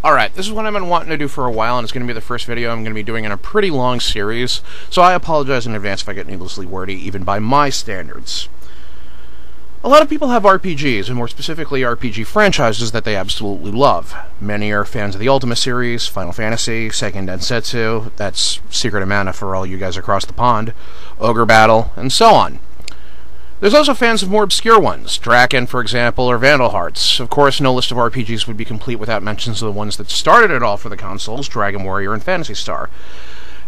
Alright, this is what I've been wanting to do for a while, and it's going to be the first video I'm going to be doing in a pretty long series, so I apologize in advance if I get needlessly wordy, even by my standards. A lot of people have RPGs, and more specifically RPG franchises that they absolutely love. Many are fans of the Ultima series, Final Fantasy, Seiken Densetsu, that's Secret of Mana for all you guys across the pond, Ogre Battle, and so on. There's also fans of more obscure ones, Draken, for example, or Vandal Hearts. Of course, no list of RPGs would be complete without mentions of the ones that started it all for the consoles, Dragon Warrior and Phantasy Star.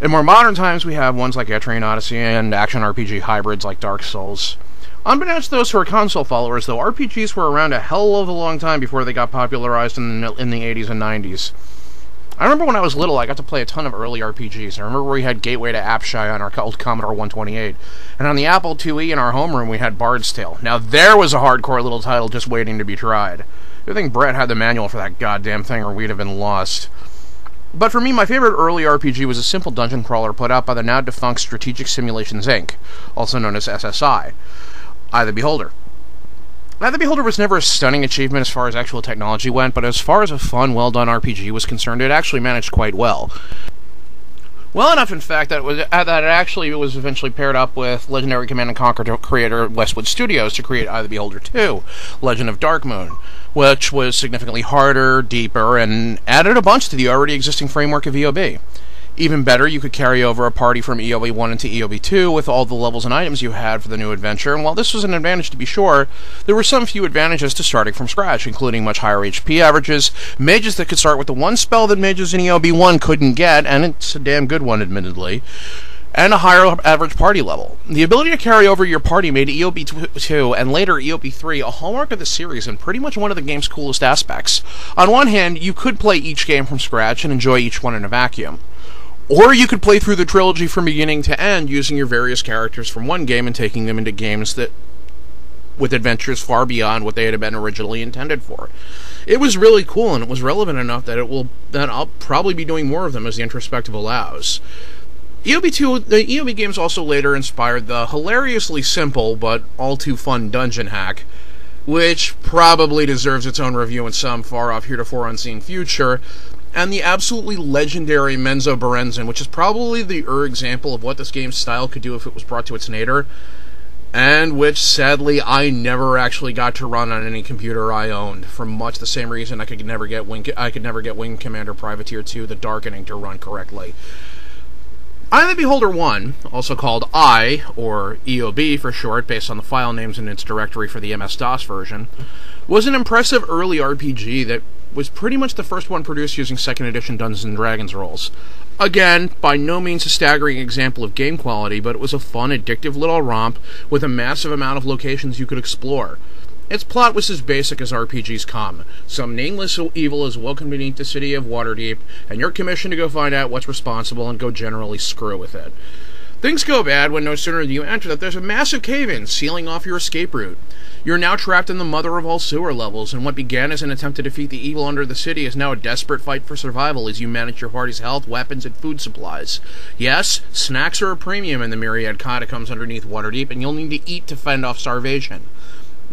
In more modern times, we have ones like Etrian Odyssey and action RPG hybrids like Dark Souls. Unbeknownst to those who are console followers, though, RPGs were around a hell of a long time before they got popularized in the 80s and 90s. I remember when I was little, I got to play a ton of early RPGs. I remember we had Gateway to Apshai on our old Commodore 128. And on the Apple IIe in our homeroom, we had Bard's Tale. Now there was a hardcore little title just waiting to be tried. I think Brett had the manual for that goddamn thing, or we'd have been lost. But for me, my favorite early RPG was a simple dungeon crawler put out by the now-defunct Strategic Simulations Inc., also known as SSI, the Beholder. The Beholder was never a stunning achievement as far as actual technology went, but as far as a fun, well-done RPG was concerned, it actually managed quite well. Well enough, in fact, that it actually was eventually paired up with legendary Command & Conquer creator Westwood Studios to create the Beholder 2, Legend of Darkmoon, which was significantly harder, deeper, and added a bunch to the already existing framework of EOB. Even better, you could carry over a party from EOB 1 into EOB 2 with all the levels and items you had for the new adventure, and while this was an advantage to be sure, there were some few advantages to starting from scratch, including much higher HP averages, mages that could start with the one spell that mages in EOB 1 couldn't get, and it's a damn good one, admittedly, and a higher average party level. The ability to carry over your party made EOB 2 and later EOB 3 a hallmark of the series and pretty much one of the game's coolest aspects. On one hand, you could play each game from scratch and enjoy each one in a vacuum. Or you could play through the trilogy from beginning to end using your various characters from one game and taking them into games that with adventures far beyond what they had been originally intended for. It was really cool, and it was relevant enough that I'll probably be doing more of them as the Introspective allows. The EOB games also later inspired the hilariously simple but all too fun dungeon hack, which probably deserves its own review in some far-off heretofore unseen future, and the absolutely legendary Menzo Berenzin, which is probably the example of what this game's style could do if it was brought to its nadir, and which, sadly, I never actually got to run on any computer I owned, for much the same reason I could never get Wing Commander Privateer 2, The Darkening, to run correctly. The Beholder 1, also called or EOB for short, based on the file names in its directory for the MS-DOS version, was an impressive early RPG that was pretty much the first one produced using 2nd edition Dungeons & Dragons rules. Again, by no means a staggering example of game quality, but it was a fun, addictive little romp with a massive amount of locations you could explore. Its plot was as basic as RPGs come. Some nameless evil is woken beneath the city of Waterdeep, and you're commissioned to go find out what's responsible and go generally screw with it. Things go bad when no sooner do you enter that there's a massive cave-in sealing off your escape route. You're now trapped in the mother of all sewer levels, and what began as an attempt to defeat the evil under the city is now a desperate fight for survival as you manage your party's health, weapons, and food supplies. Yes, snacks are a premium in the myriad catacombs underneath Waterdeep, and you'll need to eat to fend off starvation.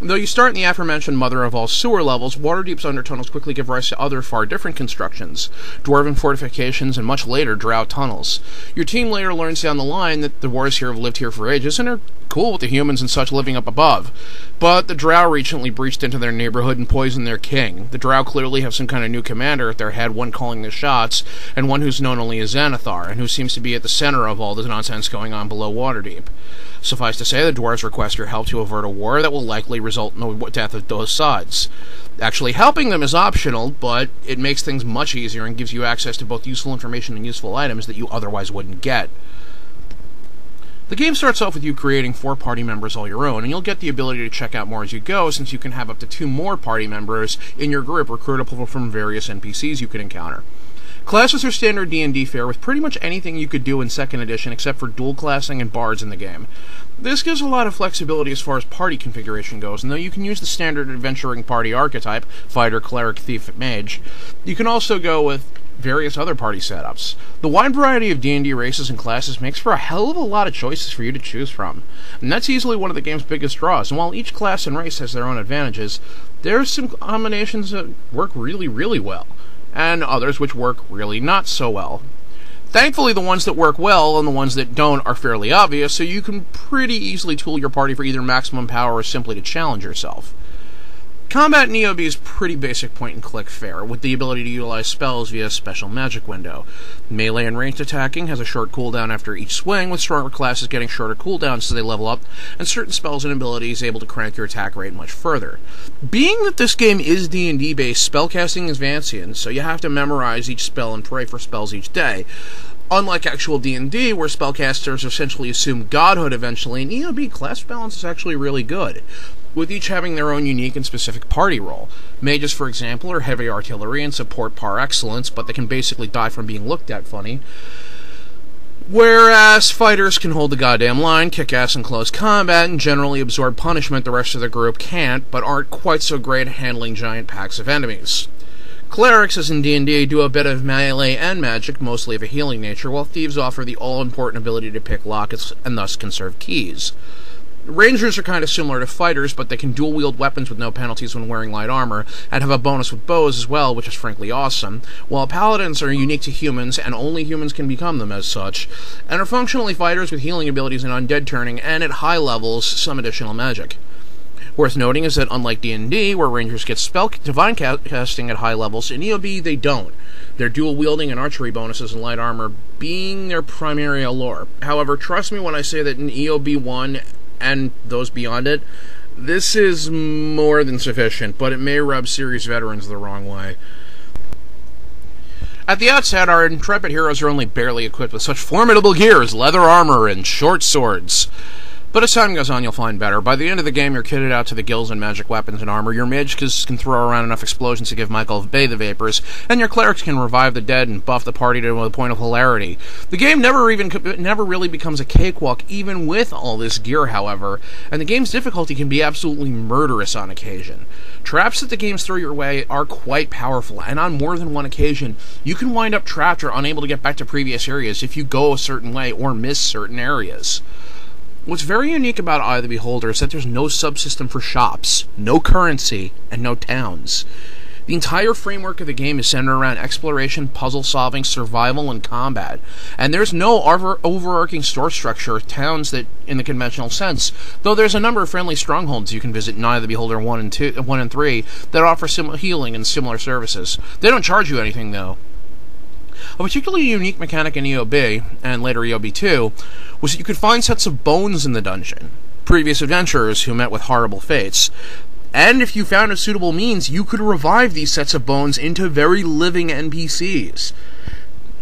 Though you start in the aforementioned mother of all sewer levels, Waterdeep's undertunnels quickly give rise to other far different constructions, dwarven fortifications, and much later, drow tunnels. Your team later learns down the line that the dwarves here have lived here for ages and are cool with the humans and such living up above. But the drow recently breached into their neighborhood and poisoned their king. The drow clearly have some kind of new commander at their head, one calling the shots, and one who's known only as Xanathar, and who seems to be at the center of all the nonsense going on below Waterdeep. Suffice to say, the dwarves request your help to avert a war that will likely result in the death of both sides. Actually helping them is optional, but it makes things much easier and gives you access to both useful information and useful items that you otherwise wouldn't get. The game starts off with you creating 4 party members all your own, and you'll get the ability to check out more as you go, since you can have up to 2 more party members in your group recruitable from various NPCs you can encounter. Classes are standard D&D fare with pretty much anything you could do in 2nd edition except for dual classing and bards in the game. This gives a lot of flexibility as far as party configuration goes, and though you can use the standard adventuring party archetype, fighter, cleric, thief, mage, you can also go with various other party setups. The wide variety of D&D races and classes makes for a hell of a lot of choices for you to choose from, and that's easily one of the game's biggest draws, and while each class and race has their own advantages, there's some combinations that work really, really well. and others which work really not so well. Thankfully, the ones that work well and the ones that don't are fairly obvious, so you can pretty easily tool your party for either maximum power or simply to challenge yourself. Combat in EOB is pretty basic point-and-click fare, with the ability to utilize spells via a special magic window. Melee and ranged attacking has a short cooldown after each swing, with stronger classes getting shorter cooldowns as they level up, and certain spells and abilities able to crank your attack rate much further. Being that this game is D&D based, spellcasting is Vancian, so you have to memorize each spell and pray for spells each day. Unlike actual D&D, where spellcasters essentially assume godhood eventually, in EOB, class balance is actually really good, with each having their own unique and specific party role. Mages, for example, are heavy artillery and support par excellence, but they can basically die from being looked at funny. Whereas fighters can hold the goddamn line, kick ass in close combat, and generally absorb punishment the rest of the group can't, but aren't quite so great at handling giant packs of enemies. Clerics, as in D&D, do a bit of melee and magic, mostly of a healing nature, while thieves offer the all-important ability to pick lockets and thus conserve keys. Rangers are kind of similar to fighters, but they can dual-wield weapons with no penalties when wearing light armor, and have a bonus with bows as well, which is frankly awesome, while paladins are unique to humans, and only humans can become them as such, and are functionally fighters with healing abilities and undead turning, and at high levels, some additional magic. Worth noting is that unlike D&D, where Rangers get divine casting at high levels, in EOB they don't. Their dual-wielding and archery bonuses and light armor being their primary allure. However, trust me when I say that in EOB 1 and those beyond it, this is more than sufficient, but it may rub series veterans the wrong way. At the outset, our intrepid heroes are only barely equipped with such formidable gear as leather armor and short swords. But as time goes on, you'll find better. By the end of the game, you're kitted out to the gills in magic weapons and armor, your mages can throw around enough explosions to give Michael Bay the vapors, and your clerics can revive the dead and buff the party to the point of hilarity. The game never really becomes a cakewalk, even with all this gear, however, and the game's difficulty can be absolutely murderous on occasion. Traps that the games throw your way are quite powerful, and on more than one occasion, you can wind up trapped or unable to get back to previous areas if you go a certain way or miss certain areas. What's very unique about Eye of the Beholder is that there's no subsystem for shops, no currency, and no towns. The entire framework of the game is centered around exploration, puzzle solving, survival, and combat, and there's no overarching store structure or towns that in the conventional sense, though there's a number of friendly strongholds you can visit in Eye of the Beholder 1 and 3 that offer similar healing and similar services. They don't charge you anything, though. A particularly unique mechanic in EOB, and later EOB 2, was that you could find sets of bones in the dungeon, previous adventurers who met with horrible fates, and if you found a suitable means, you could revive these sets of bones into very living NPCs.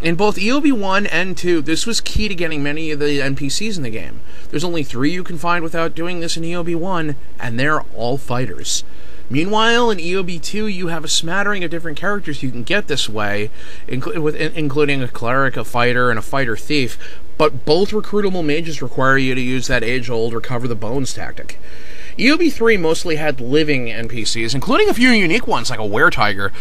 In both EOB 1 and 2, this was key to getting many of the NPCs in the game. There's only 3 you can find without doing this in EOB 1, and they're all fighters. Meanwhile, in EOB 2, you have a smattering of different characters you can get this way, including a cleric, a fighter, and a fighter-thief, but both recruitable mages require you to use that age-old recover the bones tactic. EOB 3 mostly had living NPCs, including a few unique ones like a were-tiger,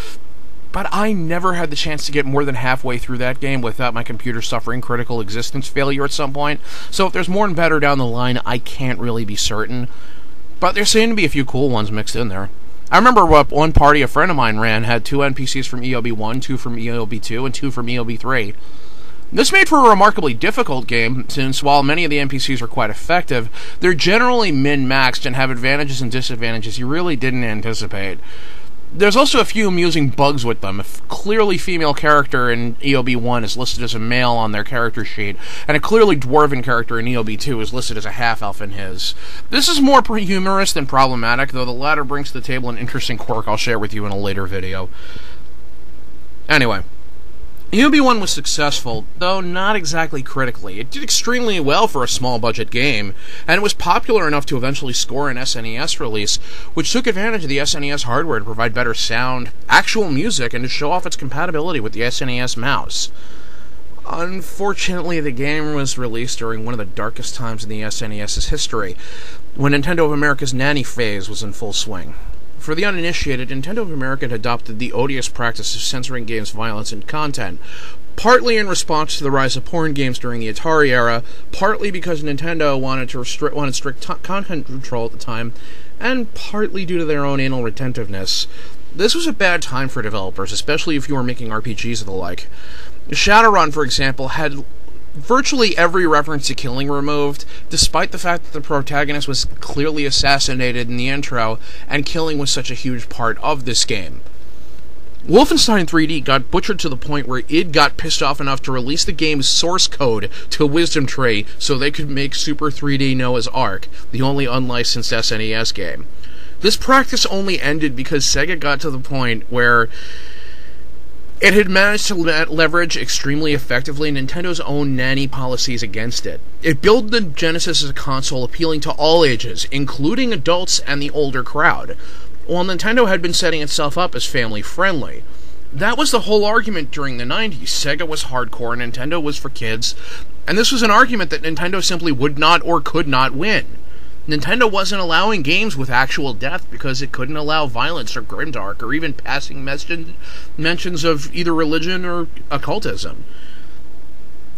but I never had the chance to get more than halfway through that game without my computer suffering critical existence failure at some point, so if there's more and better down the line, I can't really be certain. But there seem to be a few cool ones mixed in there. I remember one party a friend of mine ran had 2 NPCs from EOB 1, 2 from EOB 2, and 2 from EOB 3. This made for a remarkably difficult game, since while many of the NPCs are quite effective, they're generally min-maxed and have advantages and disadvantages you really didn't anticipate. There's also a few amusing bugs with them. A clearly female character in EOB 1 is listed as a male on their character sheet, and a clearly dwarven character in EOB 2 is listed as a half-elf in his. This is more humorous than problematic, though the latter brings to the table an interesting quirk I'll share with you in a later video. Anyway, EOB 1 was successful, though not exactly critically. It did extremely well for a small-budget game, and it was popular enough to eventually score an SNES release, which took advantage of the SNES hardware to provide better sound, actual music, and to show off its compatibility with the SNES mouse. Unfortunately, the game was released during one of the darkest times in the SNES's history, when Nintendo of America's nanny phase was in full swing. For the uninitiated, Nintendo of America had adopted the odious practice of censoring games' violence and content, partly in response to the rise of porn games during the Atari era, partly because Nintendo wanted strict content control at the time, and partly due to their own anal retentiveness. This was a bad time for developers, especially if you were making RPGs of the like. Shadowrun, for example, had virtually every reference to killing removed, despite the fact that the protagonist was clearly assassinated in the intro, and killing was such a huge part of this game. Wolfenstein 3D got butchered to the point where id got pissed off enough to release the game's source code to a wisdom tree so they could make Super 3D Noah's Ark, the only unlicensed SNES game. This practice only ended because Sega got to the point where it had managed to leverage extremely effectively Nintendo's own nanny policies against it. It billed the Genesis as a console appealing to all ages, including adults and the older crowd, while Nintendo had been setting itself up as family-friendly. That was the whole argument during the 90s. Sega was hardcore, Nintendo was for kids, and this was an argument that Nintendo simply would not or could not win. Nintendo wasn't allowing games with actual death because it couldn't allow violence or grimdark or even passing mentions of either religion or occultism.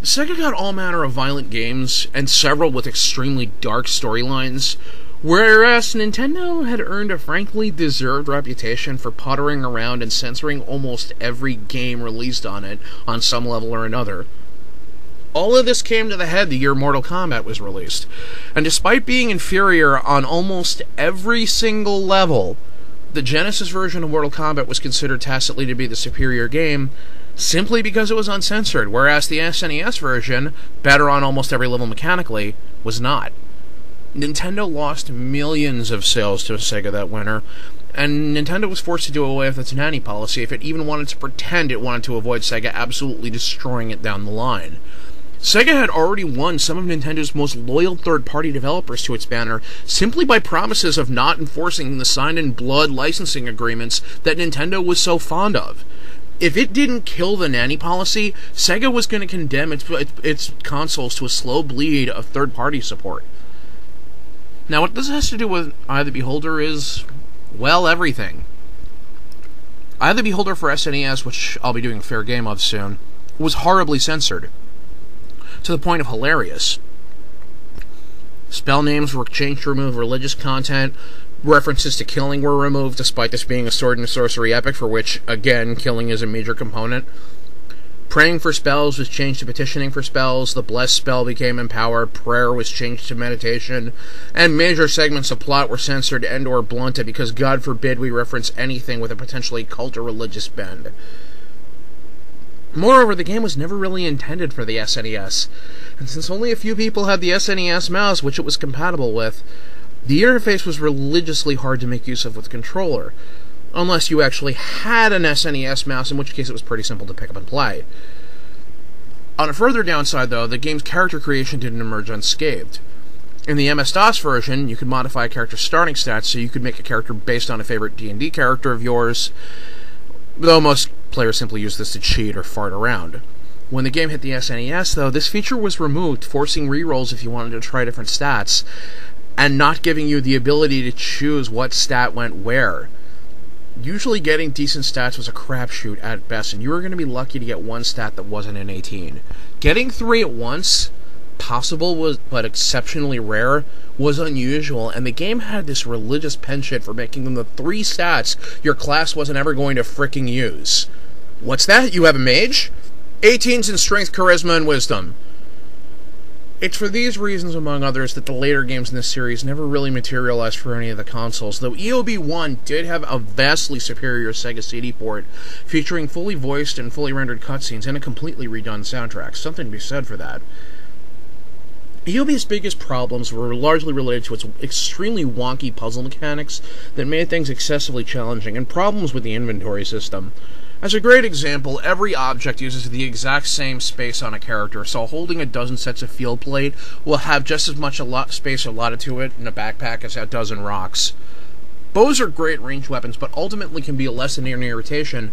Sega got all manner of violent games, and several with extremely dark storylines, whereas Nintendo had earned a frankly deserved reputation for puttering around and censoring almost every game released on it on some level or another. All of this came to the head the year Mortal Kombat was released, and despite being inferior on almost every single level, the Genesis version of Mortal Kombat was considered tacitly to be the superior game, simply because it was uncensored, whereas the SNES version, better on almost every level mechanically, was not. Nintendo lost millions of sales to Sega that winter, and Nintendo was forced to do away with its nanny policy if it even wanted to pretend it wanted to avoid Sega absolutely destroying it down the line. Sega had already won some of Nintendo's most loyal third-party developers to its banner simply by promises of not enforcing the signed-in-blood licensing agreements that Nintendo was so fond of. If it didn't kill the nanny policy, Sega was going to condemn its consoles to a slow bleed of third-party support. Now, what this has to do with Eye of the Beholder is, well, everything. Eye of the Beholder for SNES, which I'll be doing a fair game of soon, was horribly censored, to the point of hilarious. Spell names were changed to remove religious content, references to killing were removed, despite this being a sword and sorcery epic for which, again, killing is a major component. Praying for spells was changed to petitioning for spells, the bless spell became empower, prayer was changed to meditation, and major segments of plot were censored and or blunted because God forbid we reference anything with a potentially cult or religious bend. Moreover, the game was never really intended for the SNES, and since only a few people had the SNES mouse, which it was compatible with, the interface was religiously hard to make use of with a controller, unless you actually had an SNES mouse, in which case it was pretty simple to pick up and play. On a further downside, though, the game's character creation didn't emerge unscathed. In the MS-DOS version, you could modify a character's starting stats so you could make a character based on a favorite D&D character of yours, though most players simply use this to cheat or fart around. When the game hit the SNES, though, this feature was removed, forcing rerolls if you wanted to try different stats, and not giving you the ability to choose what stat went where. Usually getting decent stats was a crapshoot at best, and you were going to be lucky to get one stat that wasn't an 18. Getting 3 at once, possible but exceptionally rare, was unusual, and the game had this religious penchant for making them the 3 stats your class wasn't ever going to fricking use. What's that? You have a mage? 18's in strength, charisma, and wisdom. It's for these reasons, among others, that the later games in this series never really materialized for any of the consoles, though EOB1 did have a vastly superior Sega CD port, featuring fully voiced and fully rendered cutscenes and a completely redone soundtrack. Something to be said for that. EOB's biggest problems were largely related to its extremely wonky puzzle mechanics that made things excessively challenging, and problems with the inventory system. As a great example, every object uses the exact same space on a character, so holding a dozen sets of field plate will have just as much space allotted to it in a backpack as a dozen rocks. Bows are great ranged weapons, but ultimately can be a lesson in irritation,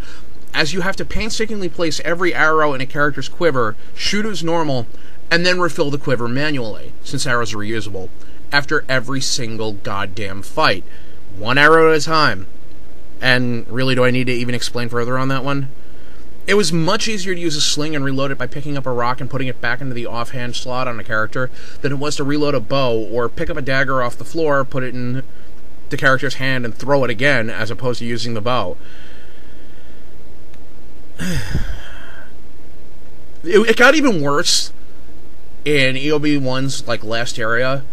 as you have to painstakingly place every arrow in a character's quiver, shoot as normal, and then refill the quiver manually, since arrows are reusable, after every single goddamn fight. One arrow at a time. And really, do I need to even explain further on that one? It was much easier to use a sling and reload it by picking up a rock and putting it back into the offhand slot on a character than it was to reload a bow, or pick up a dagger off the floor, put it in the character's hand and throw it again, as opposed to using the bow. It got even worse in EOB1's last area,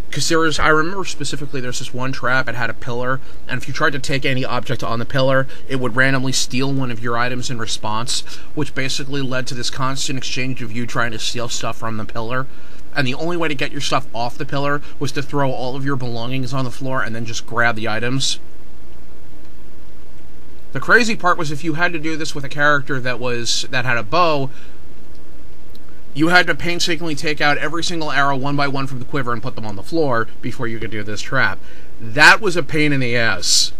because I remember specifically there's this one trap. It had a pillar, and if you tried to take any object on the pillar, it would randomly steal one of your items in response, which basically led to this constant exchange of you trying to steal stuff from the pillar. And the only way to get your stuff off the pillar was to throw all of your belongings on the floor and then just grab the items. The crazy part was if you had to do this with a character that had a bow, you had to painstakingly take out every single arrow one by one from the quiver and put them on the floor before you could do this trap. That was a pain in the ass.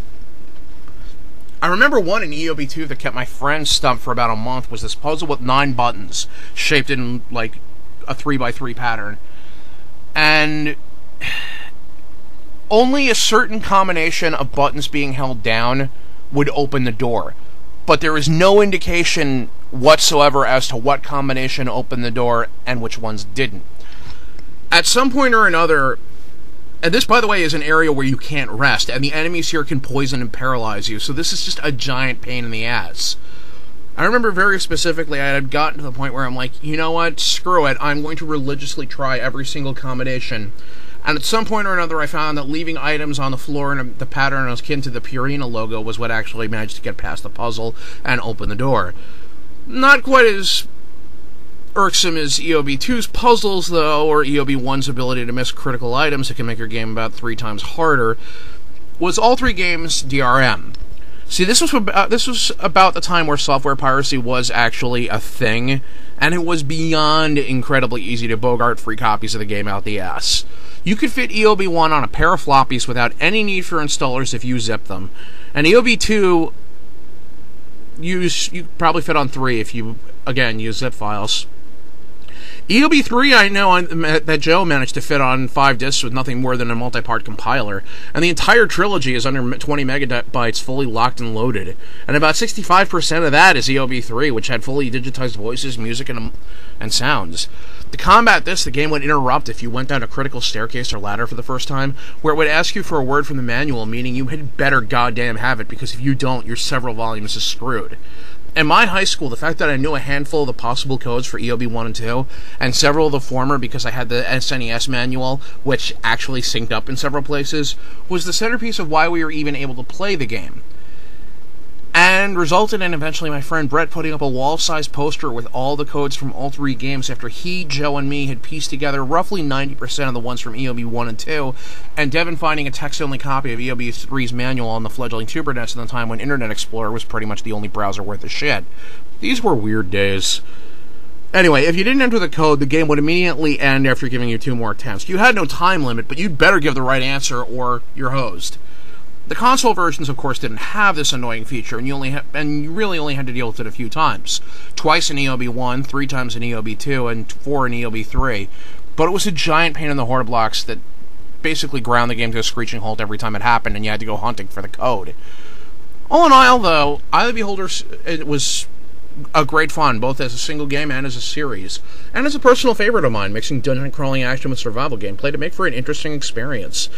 I remember one in EOB2 that kept my friend stumped for about a month was this puzzle with 9 buttons shaped in, a 3x3 pattern. And only a certain combination of buttons being held down would open the door. But there is no indication whatsoever as to what combination opened the door and which ones didn't. At some point or another, and this, by the way, is an area where you can't rest, and the enemies here can poison and paralyze you, so this is just a giant pain in the ass. I remember very specifically I had gotten to the point where I'm like, you know what, screw it, I'm going to religiously try every single combination. And at some point or another, I found that leaving items on the floor in the pattern akin to the Purina logo was what actually managed to get past the puzzle and open the door. Not quite as irksome as EOB2's puzzles, though, or EOB1's ability to miss critical items that can make your game about 3 times harder, was all 3 games DRM. See, this was about the time where software piracy was actually a thing, and it was beyond incredibly easy to bogart free copies of the game out the ass. You could fit EOB1 on a pair of floppies without any need for installers if you zip them. And EOB2, you probably fit on 3 if you, again, use zip files. EOB3, I know that Joe managed to fit on 5 discs with nothing more than a multi-part compiler, and the entire trilogy is under 20 megabytes fully locked and loaded. And about 65% of that is EOB3, which had fully digitized voices, music, and sounds. To combat this, the game would interrupt if you went down a critical staircase or ladder for the first time, where it would ask you for a word from the manual, meaning you had better goddamn have it, because if you don't, your several volumes is screwed. In my high school, the fact that I knew a handful of the possible codes for EOB 1 and 2, and several of the former because I had the SNES manual, which actually synced up in several places, was the centerpiece of why we were even able to play the game. And resulted in eventually my friend Brett putting up a wall-sized poster with all the codes from all 3 games after he, Joe, and me had pieced together roughly 90% of the ones from EOB 1 and 2, and Devin finding a text-only copy of EOB 3's manual on the fledgling TuberNet at the time when Internet Explorer was pretty much the only browser worth a shit. These were weird days. Anyway, if you didn't enter the code, the game would immediately end after giving you 2 more attempts. You had no time limit, but you'd better give the right answer or you're hosed. The console versions, of course, didn't have this annoying feature, and you really only had to deal with it a few times. Twice in EOB 1, 3 times in EOB 2, and 4 in EOB 3. But it was a giant pain in the horde blocks that basically ground the game to a screeching halt every time it happened, and you had to go hunting for the code. All in all, though, the Beholder, it was a great fun, both as a single game and as a series, and as a personal favorite of mine, mixing dungeon crawling action with survival gameplay to make for an interesting experience.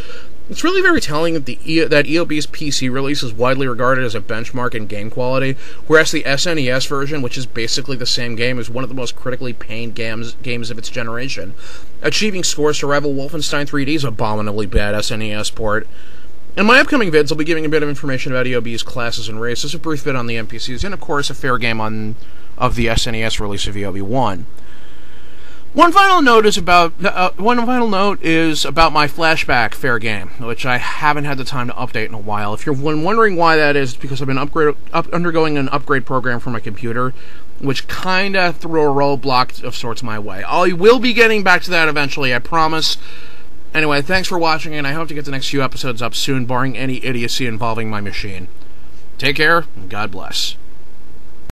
It's really very telling that EOB's PC release is widely regarded as a benchmark in game quality, whereas the SNES version, which is basically the same game, is one of the most critically panned games of its generation, achieving scores to rival Wolfenstein 3D's abominably bad SNES port. In my upcoming vids, I'll be giving a bit of information about EOB's classes and races, a brief bit on the NPCs, and of course a fair game of the SNES release of EOB 1. One final note is about my flashback fair game, which I haven't had the time to update in a while. If you're wondering why that is, it's because I've been undergoing an upgrade program for my computer, which kinda threw a roadblock of sorts my way. I will be getting back to that eventually, I promise. Anyway, thanks for watching, and I hope to get the next few episodes up soon, barring any idiocy involving my machine. Take care, and God bless.